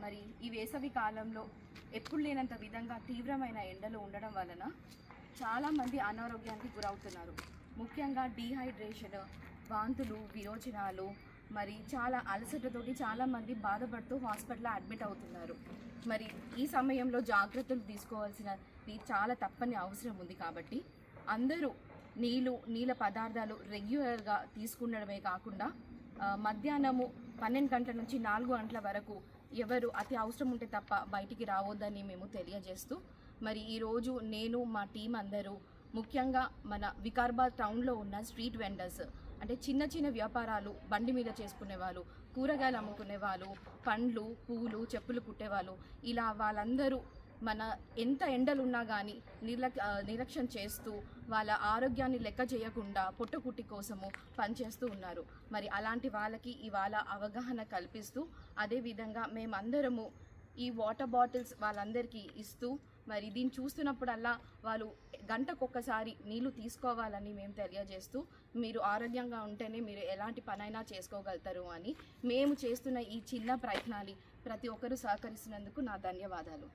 మరి ఈ వేసవి కాలంలో ఎప్పుడు లేనంత విధంగా తీవ్రమైన ఎండలు ఉండడం వలన చాలామంది అనారోగ్యానికి గురవుతున్నారు. ముఖ్యంగా డీహైడ్రేషన్, వాంతులు, విరోచనాలు, మరి చాలా అలసటతోటి చాలామంది బాధపడుతూ హాస్పిటల్లో అడ్మిట్ అవుతున్నారు. మరి ఈ సమయంలో జాగ్రత్తలు తీసుకోవాల్సినది చాలా తప్పని అవసరం ఉంది. కాబట్టి అందరూ నీళ్ళ పదార్థాలు రెగ్యులర్గా తీసుకుండడమే కాకుండా మధ్యాహ్నము 12 గంటల నుంచి 4 గంటల వరకు ఎవరు అతి అవసరం ఉంటే తప్ప బయటికి రావద్దని మేము తెలియజేస్తూ, మరి ఈరోజు నేను మా టీం అందరూ ముఖ్యంగా మన వికారాబాద్ టౌన్లో ఉన్న స్ట్రీట్ వెండర్స్, అంటే చిన్న చిన్న వ్యాపారాలు, బండి మీద చేసుకునే వాళ్ళు, కూరగాయలు అమ్ముకునే వాళ్ళు, పండ్లు, పూలు, చెప్పులు కుట్టేవాళ్ళు, ఇలా వాళ్ళందరూ మన ఎంత ఎండలు ఉన్నా కానీ నిర్లక్ష్యం చేస్తూ వాళ్ళ ఆరోగ్యాన్ని లెక్క చేయకుండా పొట్టకుట్టి కోసము పనిచేస్తూ ఉన్నారు. మరి అలాంటి వాళ్ళకి ఇవాళ అవగాహన కల్పిస్తూ, అదేవిధంగా మేమందరము ఈ వాటర్ బాటిల్స్ వాళ్ళందరికీ ఇస్తూ, మరి దీన్ని చూస్తున్నప్పుడల్లా వాళ్ళు గంటకొకసారి నీళ్లు తీసుకోవాలని మేము తెలియజేస్తూ, మీరు ఆరోగ్యంగా ఉంటేనే మీరు ఎలాంటి పనైనా చేసుకోగలుగుతారు అని మేము చేస్తున్న ఈ చిన్న ప్రయత్నాన్ని ప్రతి ఒక్కరూ సహకరిస్తున్నందుకు నా ధన్యవాదాలు.